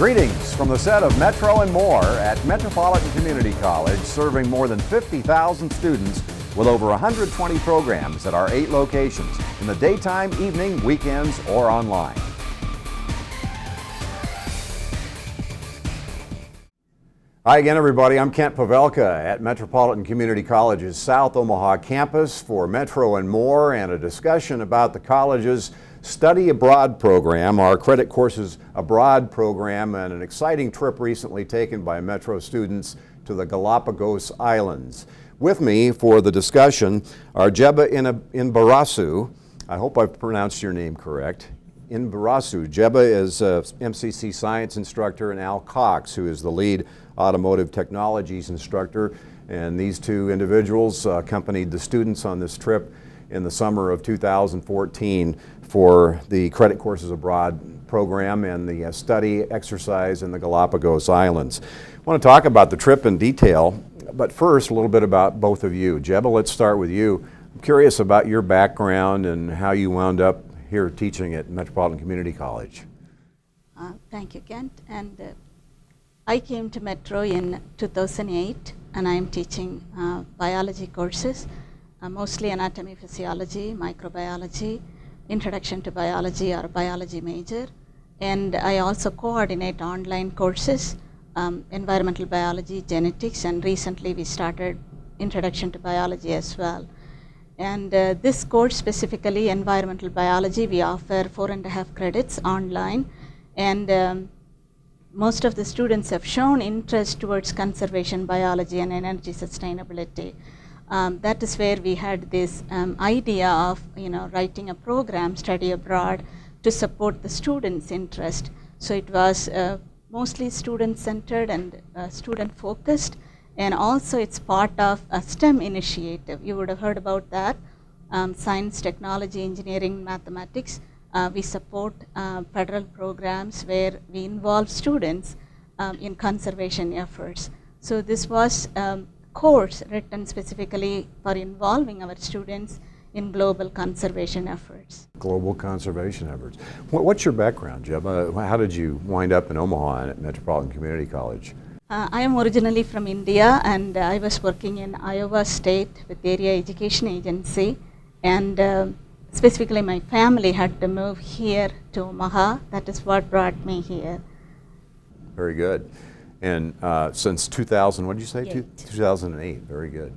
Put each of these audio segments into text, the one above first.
Greetings from the set of Metro and More at Metropolitan Community College, serving more than 50,000 students with over 120 programs at our 8 locations in the daytime, evening, weekends, or online. Hi again, everybody. I'm Kent Pavelka at Metropolitan Community College's South Omaha campus for Metro and More and a discussion about the college's Study Abroad program, our Credit Courses Abroad program, and an exciting trip recently taken by Metro students to the Galapagos Islands. With me for the discussion are Jeba Inbarasu. I hope I've pronounced your name correct. Inbarasu. Jeba is a MCC science instructor, and Al Cox, who is the lead automotive technologies instructor. And these two individuals accompanied the students on this trip in the summer of 2014 for the Credit Courses Abroad program and the study exercise in the Galapagos Islands. I want to talk about the trip in detail, but first a little bit about both of you. Jeba, let's start with you. I'm curious about your background and how you wound up here teaching at Metropolitan Community College. Thank you, Kent. And I came to Metro in 2008, and I am teaching biology courses, mostly anatomy, physiology, microbiology, introduction to biology or biology major. And I also coordinate online courses, environmental biology, genetics, and recently we started introduction to biology as well. And this course, specifically environmental biology, we offer 4.5 credits online. And most of the students have shown interest towards conservation biology and energy sustainability. That is where we had this idea of writing a program, Study Abroad, to support the students' interest. So it was mostly student-centered and student-focused, and also it's part of a STEM initiative. You would have heard about that, science, technology, engineering, mathematics. We support federal programs where we involve students in conservation efforts. So this was course written specifically for involving our students in global conservation efforts. Global conservation efforts. What's your background, Jeba? How did you wind up in Omaha at Metropolitan Community College? I am originally from India, and I was working in Iowa State with Area Education Agency, and specifically my family had to move here to Omaha. That is what brought me here. Very good. And since 2000, what did you say? 2008. Very good.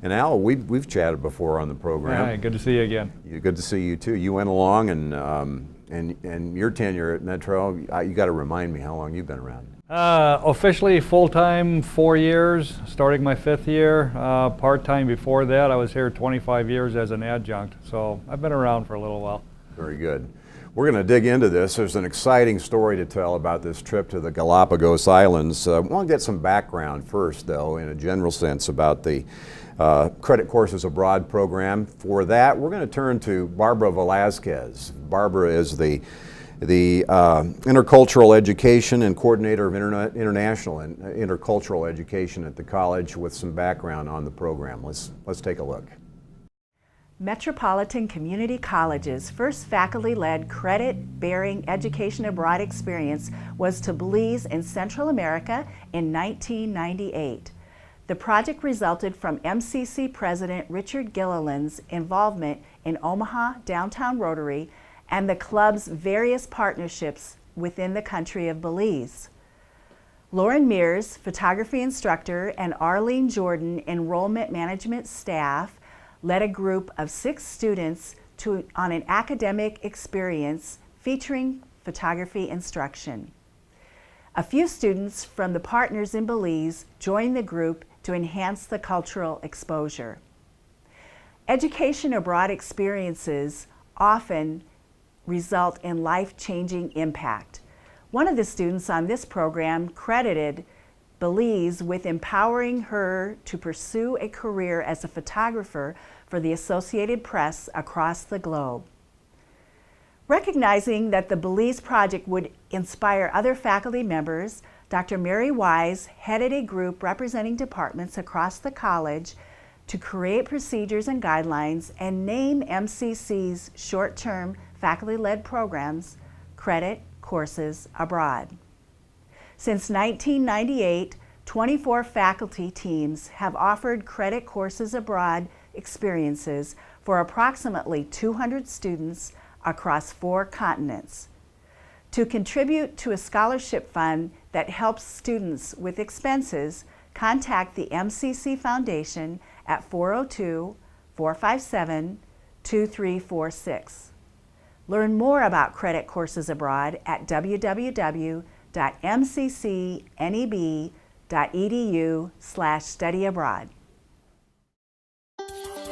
And Al, we've chatted before on the program. Hi, good to see you again. Good to see you too. You went along, and your tenure at Metro, you got to remind me how long you've been around. Officially full-time 4 years, starting my 5th year. Part-time before that, I was here 25 years as an adjunct. So I've been around for a little while. Very good. We're going to dig into this. There's an exciting story to tell about this trip to the Galapagos Islands. I want to get some background first, though, in a general sense about the Credit Courses Abroad program. For that, we're going to turn to Barbara Velazquez. Barbara is the intercultural education and coordinator of international and intercultural education at the college with some background on the program. Let's take a look. Metropolitan Community College's first faculty-led credit-bearing education abroad experience was to Belize in Central America in 1998. The project resulted from MCC President Richard Gilliland's involvement in Omaha Downtown Rotary and the club's various partnerships within the country of Belize. Lauren Mears, photography instructor, and Arlene Jordan, enrollment management staff, led a group of 6 students on an academic experience featuring photography instruction. A few students from the partners in Belize joined the group to enhance the cultural exposure. Education abroad experiences often result in life-changing impact. One of the students on this program credited Belize with empowering her to pursue a career as a photographer for the Associated Press across the globe. Recognizing that the Belize project would inspire other faculty members, Dr. Mary Wise headed a group representing departments across the college to create procedures and guidelines and name MCC's short-term faculty-led programs Credit Courses Abroad. Since 1998, 24 faculty teams have offered credit courses abroad experiences for approximately 200 students across 4 continents. To contribute to a scholarship fund that helps students with expenses, contact the MCC Foundation at 402-457-2346. Learn more about credit courses abroad at www.mccneb.edu/studyabroad.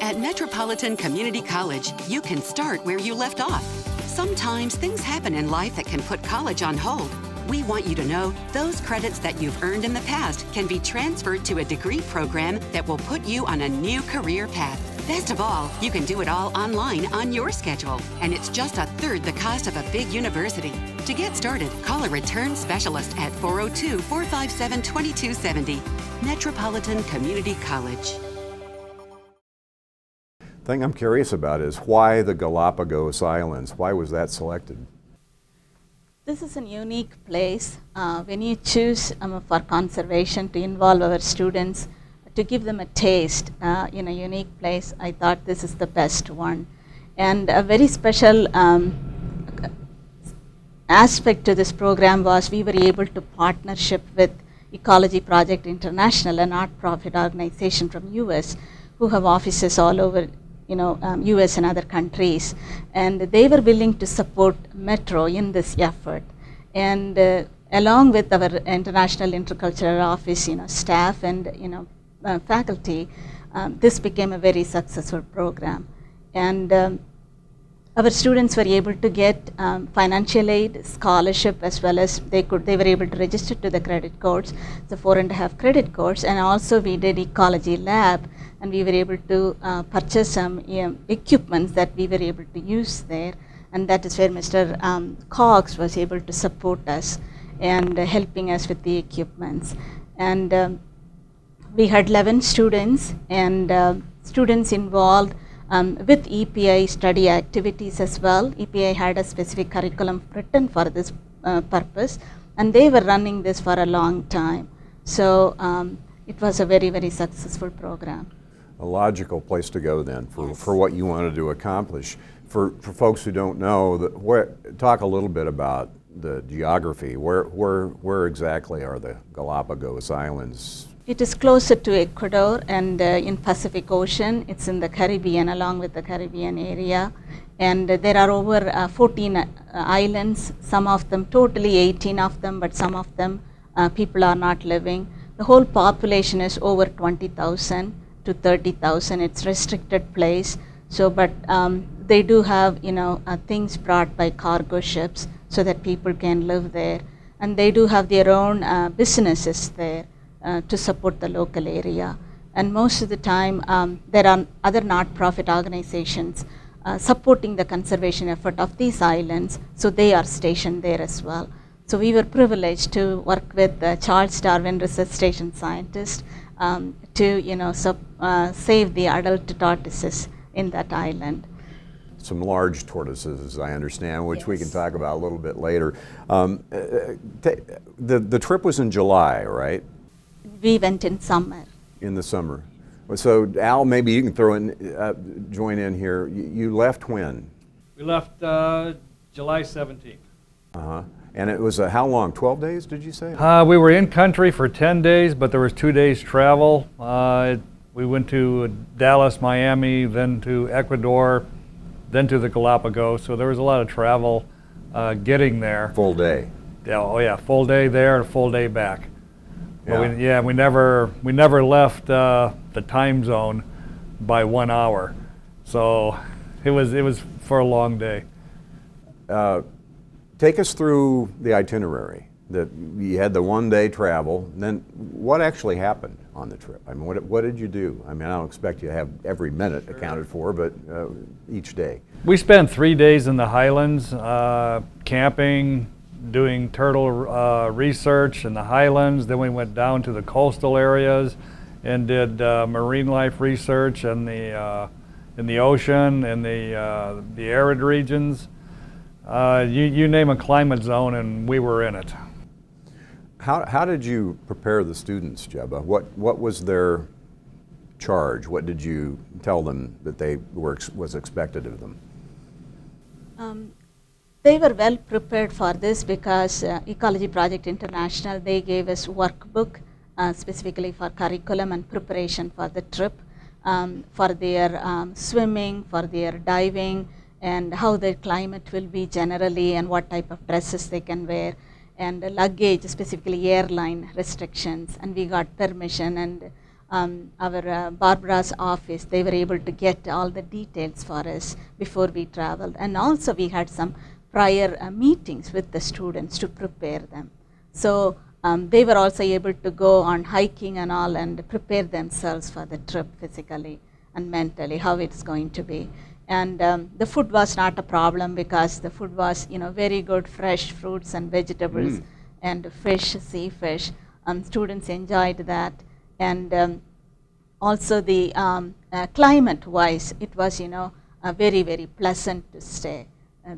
At Metropolitan Community College, you can start where you left off. Sometimes things happen in life that can put college on hold. We want you to know those credits that you've earned in the past can be transferred to a degree program that will put you on a new career path. Best of all, you can do it all online on your schedule, and it's just a third the cost of a big university. To get started, call a return specialist at 402-457-2270. Metropolitan Community College. The thing I'm curious about is why the Galapagos Islands? Why was that selected? This is a unique place. When you choose for conservation to involve our students, to give them a taste in a unique place, I thought this is the best one. And a very special aspect to this program was we were able to partnership with Ecology Project International, a not-profit organization from US who have offices all over US and other countries, and they were willing to support Metro in this effort. And along with our International Intercultural Office, staff and faculty, this became a very successful program. And our students were able to get financial aid, scholarship, as well as they were able to register to the credit course, the 4.5 credit course, and also we did ecology lab, and we were able to purchase some equipments that we were able to use there, and that is where Mr. Cox was able to support us and helping us with the equipments. And we had 11 students, and students involved with EPI study activities as well. EPI had a specific curriculum written for this purpose, and they were running this for a long time. So it was a very, very successful program. A logical place to go then for what you wanted to accomplish. For folks who don't know, talk a little bit about the geography. Where exactly are the Galapagos Islands? It is closer to Ecuador and in Pacific Ocean. It's in the Caribbean, along with the Caribbean area. And there are over 14 islands, some of them, totally 18 of them, but some of them people are not living. The whole population is over 20,000 to 30,000. It's restricted place. So, but they do have, things brought by cargo ships so that people can live there. And they do have their own businesses there. To support the local area. And most of the time there are other not-profit organizations supporting the conservation effort of these islands, so they are stationed there as well. So we were privileged to work with the Charles Darwin Research Station scientists to save the adult tortoises in that island. Some large tortoises, as I understand, which we can talk about a little bit later. The trip was in July, right? We went in summer. In the summer. So Al, maybe you can join in here. You left when? We left July 17th. Uh-huh. And it was how long? 12 days, did you say? We were in country for 10 days, but there was 2 days travel. We went to Dallas, Miami, then to Ecuador, then to the Galapagos. So there was a lot of travel getting there. Full day. Yeah, full day there, a full day back. Yeah. We never left the time zone by 1 hour, so it was for a long day. Take us through the itinerary. That you had the 1 day travel. Then what actually happened on the trip? I mean, what did you do? I mean, I don't expect you to have every minute accounted for, but each day. We spent 3 days in the highlands, camping, doing turtle research in the highlands. Then we went down to the coastal areas and did marine life research in the ocean, in the arid regions. You name a climate zone and we were in it. How did you prepare the students, Jeba? What was their charge? What did you tell them that was expected of them? They were well prepared for this because Ecology Project International, they gave us workbook specifically for curriculum and preparation for the trip, for their swimming, for their diving, and how their climate will be generally and what type of dresses they can wear, and luggage, specifically airline restrictions. And we got permission, and our Barbara's office, they were able to get all the details for us before we traveled. And also we had some prior meetings with the students to prepare them. So they were also able to go on hiking and all and prepare themselves for the trip physically and mentally, how it's going to be. And the food was not a problem because the food was, very good, fresh fruits and vegetables and fish, sea fish. Students enjoyed that. And also the climate-wise, it was, very, very pleasant to stay.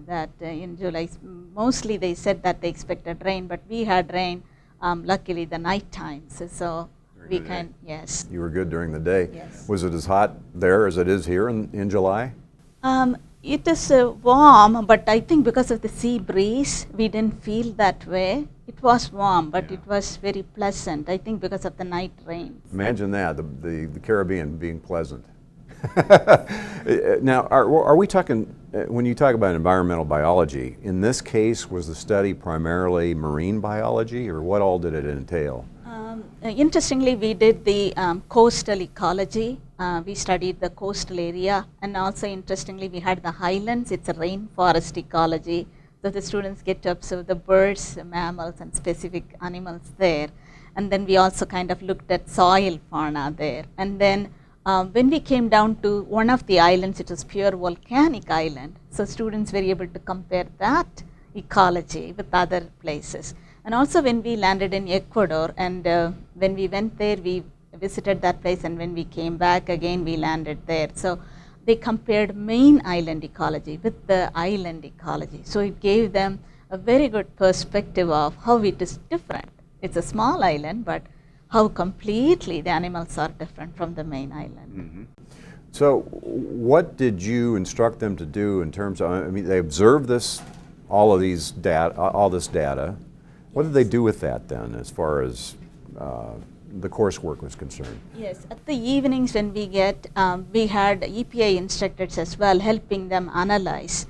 That in July, mostly they said that they expected rain, but we had rain, luckily the night times. So we can, yes. You were good during the day. Yes. Was it as hot there as it is here in July? It is warm, but I think because of the sea breeze, we didn't feel that way. It was warm, but it was very pleasant, I think because of the night rain. Imagine that, the Caribbean being pleasant. Now, are we talking, when you talk about environmental biology, in this case, was the study primarily marine biology, or what all did it entail? Interestingly, we did the coastal ecology. We studied the coastal area, and also interestingly, we had the highlands. It's a rainforest ecology. So the students get to observe the birds, the mammals, and specific animals there. And then we also kind of looked at soil fauna there. And then when we came down to one of the islands, it was pure volcanic island. So students were able to compare that ecology with other places. And also when we landed in Ecuador, and when we went there, we visited that place, and when we came back again, we landed there. So they compared main island ecology with the island ecology. So it gave them a very good perspective of how it is different. It's a small island, but how completely the animals are different from the main island. Mm-hmm. So what did you instruct them to do in terms of, I mean, they observed all this data. What did they do with that then, as far as the coursework was concerned? Yes, at the evenings when we had EPA instructors as well, helping them analyze.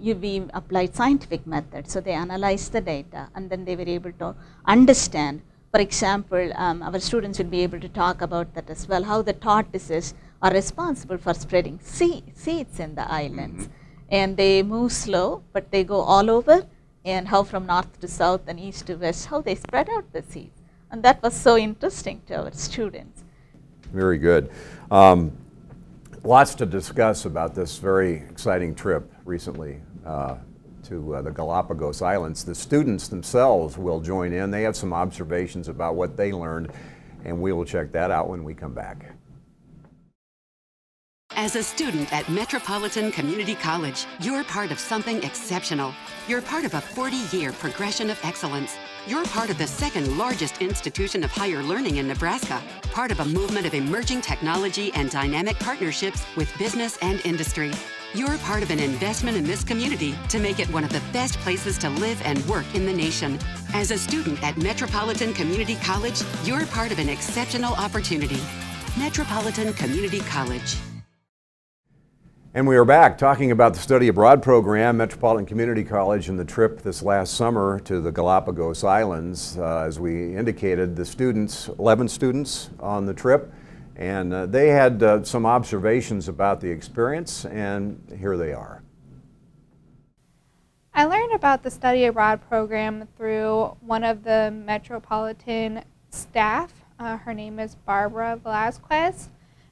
We applied scientific methods, so they analyzed the data, and then they were able to understand. For example, our students will be able to talk about that as well, how the tortoises are responsible for spreading seeds in the islands. Mm-hmm. And they move slow, but they go all over, and how from north to south and east to west, how they spread out the seeds. And that was so interesting to our students. Very good. Lots to discuss about this very exciting trip recently to the Galapagos Islands. The students themselves will join in. They have some observations about what they learned, and we will check that out when we come back. As a student at Metropolitan Community College, you're part of something exceptional. You're part of a 40-year progression of excellence. You're part of the second largest institution of higher learning in Nebraska, part of a movement of emerging technology and dynamic partnerships with business and industry. You're part of an investment in this community to make it one of the best places to live and work in the nation. As a student at Metropolitan Community College, you're part of an exceptional opportunity. Metropolitan Community College. And we are back talking about the study abroad program, Metropolitan Community College, and the trip this last summer to the Galapagos Islands. As we indicated, the students, 11 students on the trip, and they had some observations about the experience, and here they are. I learned about the study abroad program through one of the Metropolitan staff. Her name is Barbara Velazquez.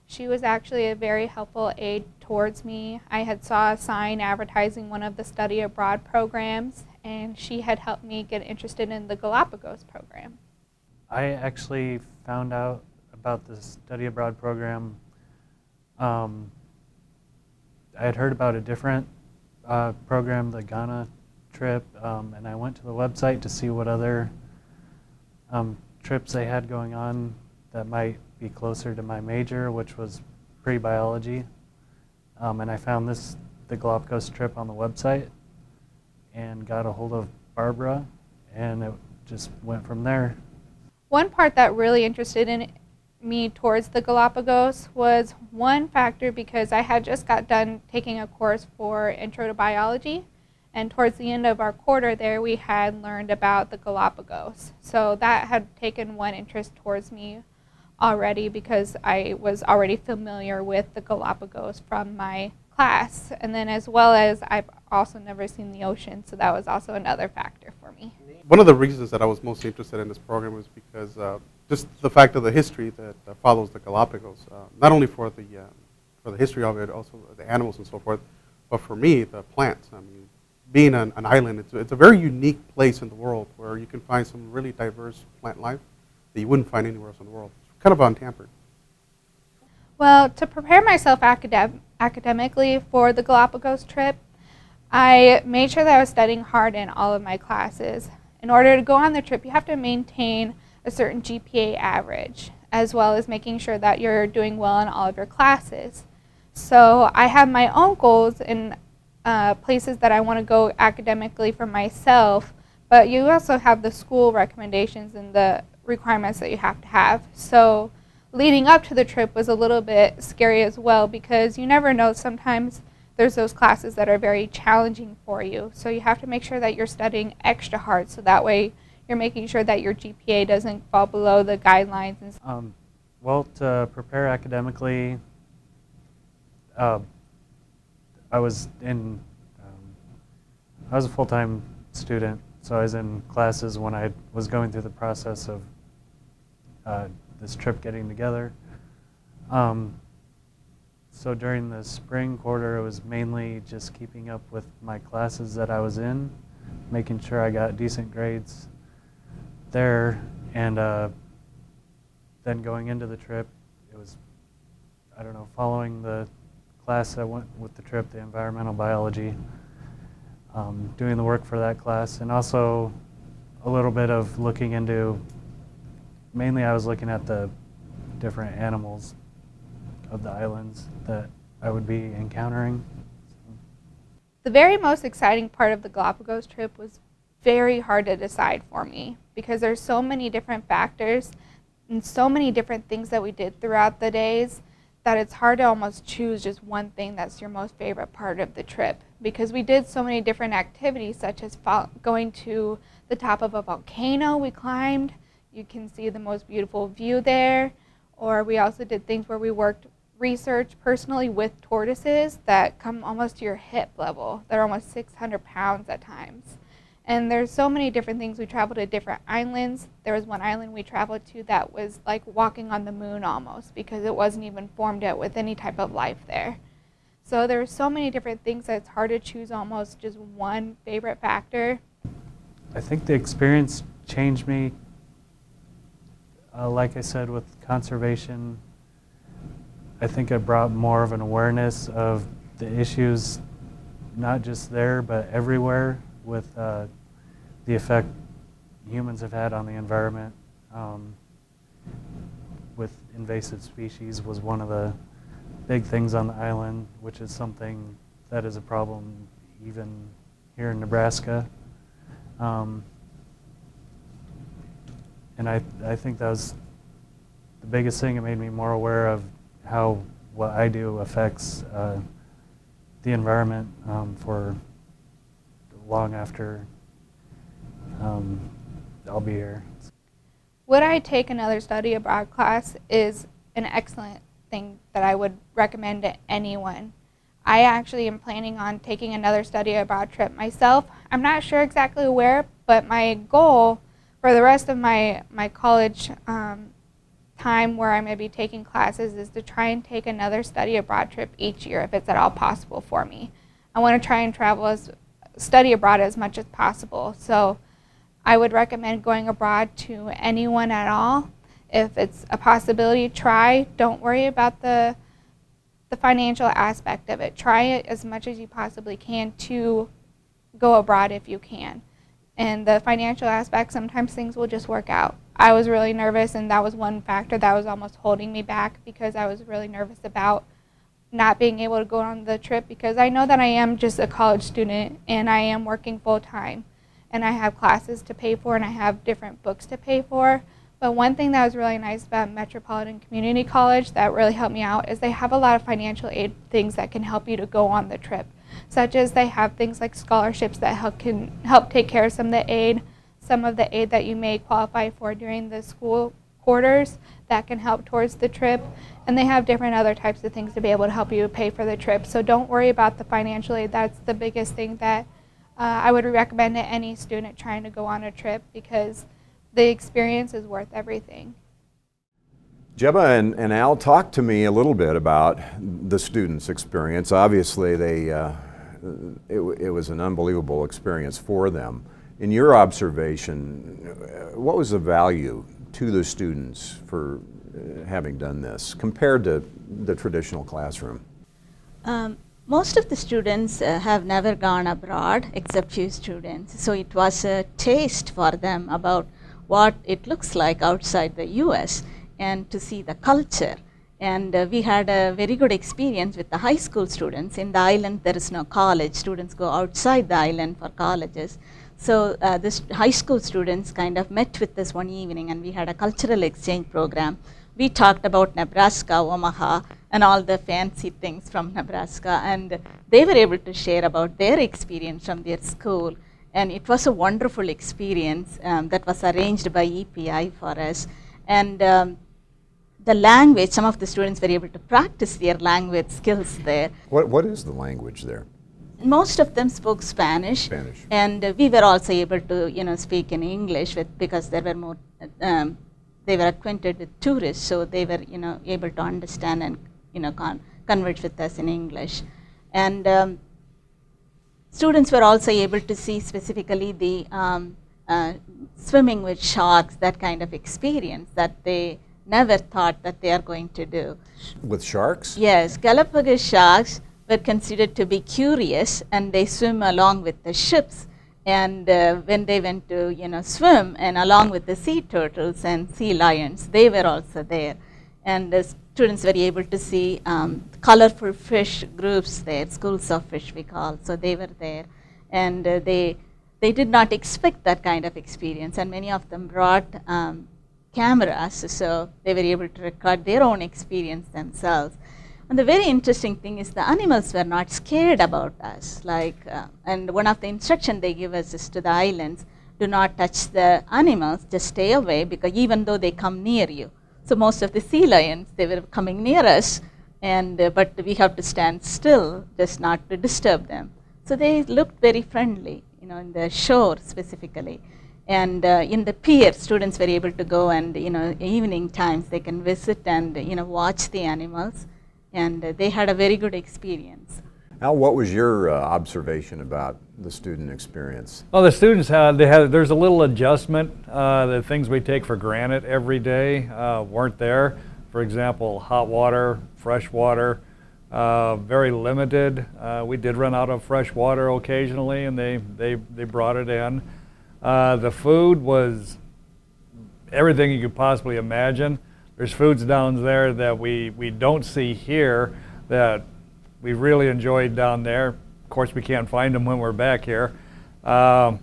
She was actually a very helpful aid towards me. I had saw a sign advertising one of the study abroad programs, and she had helped me get interested in the Galapagos program. I actually found out about the study abroad program. I had heard about a different program, the Ghana trip, and I went to the website to see what other trips they had going on that might be closer to my major, which was pre-biology. And I found the Galapagos trip on the website and got a hold of Barbara, and it just went from there. One part that really interested in me towards the Galapagos was one factor because I had just got done taking a course for Intro to Biology, and towards the end of our quarter there we had learned about the Galapagos. So that had taken one interest towards me already because I was already familiar with the Galapagos from my class, and then as well as I've also never seen the ocean, so that was also another factor for me. One of the reasons that I was most interested in this program was because just the fact of the history that follows the Galapagos, not only for the history of it, also the animals and so forth, but for me, the plants. I mean, being an island, it's a very unique place in the world where you can find some really diverse plant life that you wouldn't find anywhere else in the world. It's kind of untampered. Well, to prepare myself academically for the Galapagos trip, I made sure that I was studying hard in all of my classes. In order to go on the trip, you have to maintain a certain GPA average, as well as making sure that you're doing well in all of your classes. So I have my own goals in places that I want to go academically for myself, but you also have the school recommendations and the requirements that you have to have. So leading up to the trip was a little bit scary as well because you never know, sometimes there's those classes that are very challenging for you. So you have to make sure that you're studying extra hard so that way you're making sure that your GPA doesn't fall below the guidelines. And Well, to prepare academically, I was a full-time student, so I was in classes when I was going through the process of this trip getting together. So during the spring quarter, it was mainly just keeping up with my classes that I was in, making sure I got decent grades there, and then going into the trip, it was, following the class that went with the trip, the environmental biology, doing the work for that class, and also a little bit of looking into, mainly I was looking at the different animals of the islands that I would be encountering. the very most exciting part of the Galapagos trip was very hard to decide for me because there's so many different factors and so many different things that we did throughout the days that it's hard to almost choose just one thing that's your most favorite part of the trip, because we did so many different activities, such as going to the top of a volcano we climbed. You can see the most beautiful view there. Or we also did things where we worked research personally with tortoises that come almost to your hip level. They're almost 600 pounds at times. And there's so many different things. We traveled to different islands. There was one island we traveled to that was like walking on the moon almost, because it wasn't even formed yet with any type of life there. So there were so many different things that it's hard to choose almost just one favorite factor. I think the experience changed me, like I said, with conservation. I think it brought more of an awareness of the issues, not just there, but everywhere, with the effect humans have had on the environment. With invasive species was one of the big things on the island, which is something that is a problem even here in Nebraska. And I think that was the biggest thing. It made me more aware of how what I do affects the environment for long after I'll be here. Would I take another study abroad class is an excellent thing that I would recommend to anyone. I actually am planning on taking another study abroad trip myself. I'm not sure exactly where, but my goal for the rest of my college time where I'm going to be taking classes is to try and take another study abroad trip each year if it's at all possible for me. I want to try and study abroad as much as possible. So I would recommend going abroad to anyone at all. If it's a possibility, try. Don't worry about the financial aspect of it. Try it as much as you possibly can to go abroad if you can. And the financial aspect, sometimes things will just work out. I was really nervous, and that was one factor that was almost holding me back, because I was really nervous about not being able to go on the trip, because I know that I am just a college student and I am working full time and I have classes to pay for and I have different books to pay for. But one thing that was really nice about Metropolitan Community College that really helped me out is they have a lot of financial aid things that can help you to go on the trip, such as they have things like scholarships that can help take care of some of the aid that you may qualify for during the school quarters that can help towards the trip. And they have different other types of things to be able to help you pay for the trip. So don't worry about the financial aid. That's the biggest thing that I would recommend to any student trying to go on a trip, because the experience is worth everything. Jeba and Al, talk to me a little bit about the students' experience. Obviously, it was an unbelievable experience for them. In your observation, what was the value to the students for having done this compared to the traditional classroom? Most of the students have never gone abroad, except few students. So it was a taste for them about what it looks like outside the US and to see the culture. And we had a very good experience with the high school students. In the island, there is no college. Students go outside the island for colleges. So this high school students kind of met with us one evening, and we had a cultural exchange program. We talked about Nebraska, Omaha, and all the fancy things from Nebraska, and they were able to share about their experience from their school. And it was a wonderful experience that was arranged by EPI for us. And the language, some of the students were able to practice their language skills there. What is the language there? Most of them spoke Spanish. And we were also able to, speak in English because there were more. They were acquainted with tourists, so they were, able to understand and, converse with us in English. And students were also able to see specifically the swimming with sharks, that kind of experience that they never thought that they are going to do. With sharks? Yes, Galapagos sharks were considered to be curious, and they swim along with the ships. And when they went to swim, and along with the sea turtles and sea lions, they were also there. And the students were able to see colorful fish groups there, schools of fish we call, so they were there. And they did not expect that kind of experience, and many of them brought cameras, so they were able to record their own experience themselves. And the very interesting thing is the animals were not scared about us. And one of the instructions they give us is to the islands, do not touch the animals, just stay away, because even though they come near you. So most of the sea lions, they were coming near us, and but we have to stand still, just not to disturb them. So they looked very friendly, in the shore specifically. And in the pier, students were able to go and, evening times they can visit and, watch the animals. And they had a very good experience. Al, what was your observation about the student experience? Well, the students there's a little adjustment. The things we take for granted every day weren't there. For example, hot water, fresh water, very limited. We did run out of fresh water occasionally, and they brought it in. The food was everything you could possibly imagine. There's foods down there that we don't see here that we really enjoyed down there. Of course, we can't find them when we're back here. The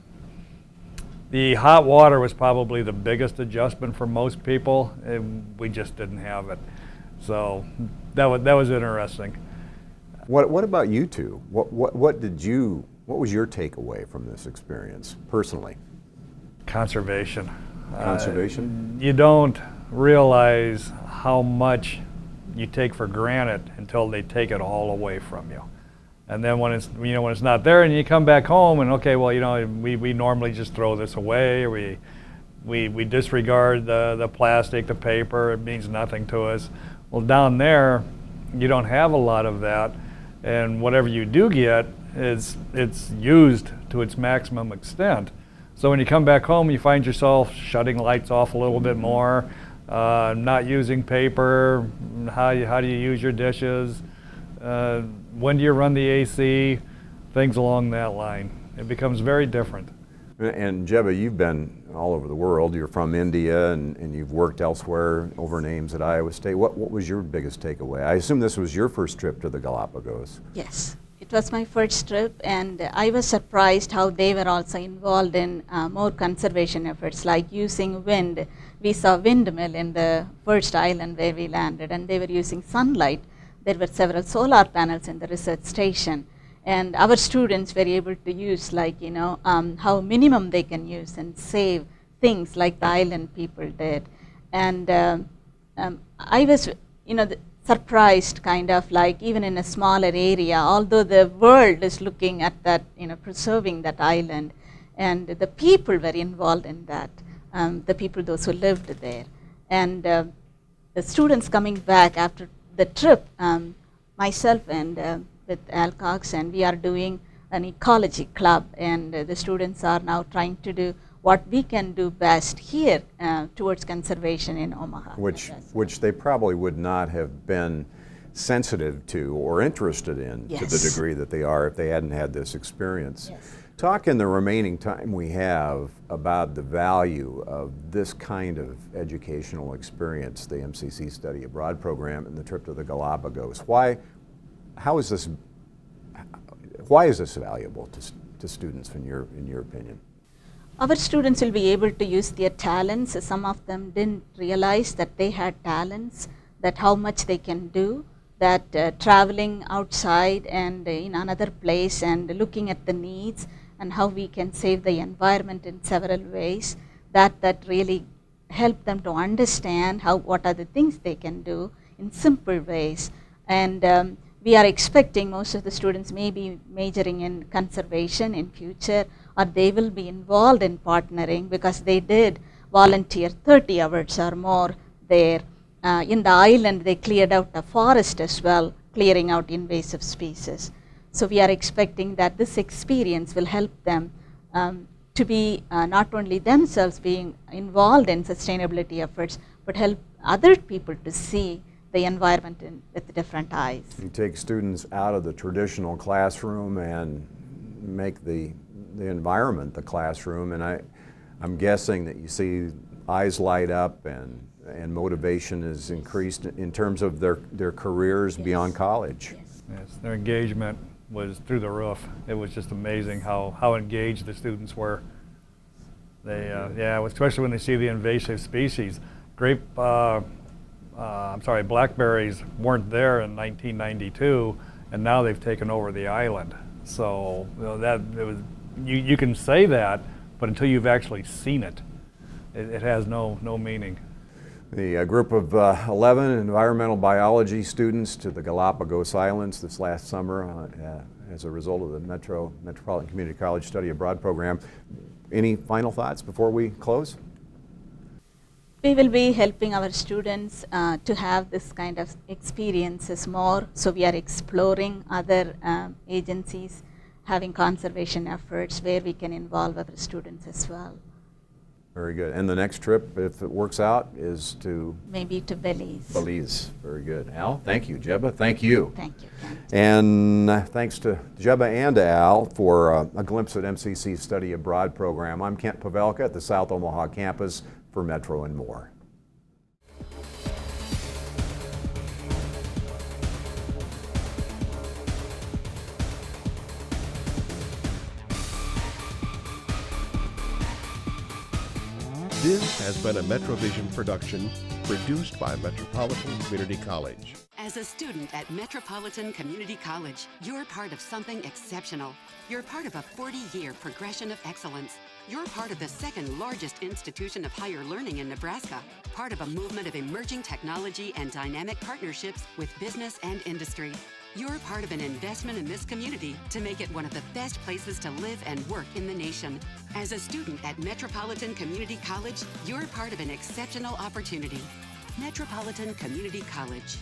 hot water was probably the biggest adjustment for most people, and we just didn't have it. So that was interesting. What about you two? What was your takeaway from this experience personally? Conservation. Conservation? You don't realize how much you take for granted until they take it all away from you. And then when it's not there, and you come back home and okay, well, we normally just throw this away, or we disregard the plastic, the paper, it means nothing to us. Well, down there, you don't have a lot of that, and whatever you do get it's used to its maximum extent. So when you come back home, you find yourself shutting lights off a little bit more, not using paper, how do you use your dishes, when do you run the AC, things along that line. It becomes very different. And Jeba, you've been all over the world. You're from India and you've worked elsewhere over names at Iowa State. What was your biggest takeaway? I assume this was your first trip to the Galapagos. Yes, it was my first trip, and I was surprised how they were also involved in more conservation efforts, like using wind. We saw windmill in the first island where we landed, and they were using sunlight. There were several solar panels in the research station, and our students were able to use, like, how minimum they can use and save things like the island people did. And I was, surprised, kind of like, even in a smaller area, although the world is looking at that, preserving that island, and the people were involved in that, the people, those who lived there. And the students coming back after the trip, myself and with Al Cox, and we are doing an ecology club, and the students are now trying to do what we can do best here towards conservation in Omaha. Which they probably would not have been sensitive to or interested in to the degree that they are if they hadn't had this experience. Yes. Talk in the remaining time we have about the value of this kind of educational experience, the MCC Study Abroad program and the trip to the Galapagos. Why is this valuable to students in your opinion? Our students will be able to use their talents. Some of them didn't realize that they had talents, that how much they can do, that traveling outside and in another place and looking at the needs and how we can save the environment in several ways, that really help them to understand what are the things they can do in simple ways. And we are expecting most of the students may be majoring in conservation in future, or they will be involved in partnering because they did volunteer 30 hours or more there. In the island, they cleared out the forest as well, clearing out invasive species. So we are expecting that this experience will help them to be not only themselves being involved in sustainability efforts, but help other people to see the environment with different eyes. You take students out of the traditional classroom and make the environment the classroom, and I'm guessing that you see eyes light up and motivation is increased in terms of their careers beyond college. Yes, their engagement was through the roof. It was just amazing how engaged the students were. They, especially when they see the invasive species. Blackberries weren't there in 1992, and now they've taken over the island. So you can say that, but until you've actually seen it, it has no meaning. The group of 11 environmental biology students to the Galapagos Islands this last summer as a result of the Metropolitan Community College Study Abroad program. Any final thoughts before we close? We will be helping our students to have this kind of experiences more. So we are exploring other agencies having conservation efforts where we can involve our students as well. Very good. And the next trip, if it works out, is to? Maybe to Belize. Belize. Very good. Al, thank you. Jeba, thank you. Thank you, Kent. And thanks to Jeba and to Al for a glimpse at MCC Study Abroad program. I'm Kent Pavelka at the South Omaha campus for Metro and More. This has been a MetroVision production produced by Metropolitan Community College. As a student at Metropolitan Community College, you're part of something exceptional. You're part of a 40-year progression of excellence. You're part of the second largest institution of higher learning in Nebraska, part of a movement of emerging technology and dynamic partnerships with business and industry. You're part of an investment in this community to make it one of the best places to live and work in the nation. As a student at Metropolitan Community College, you're part of an exceptional opportunity. Metropolitan Community College.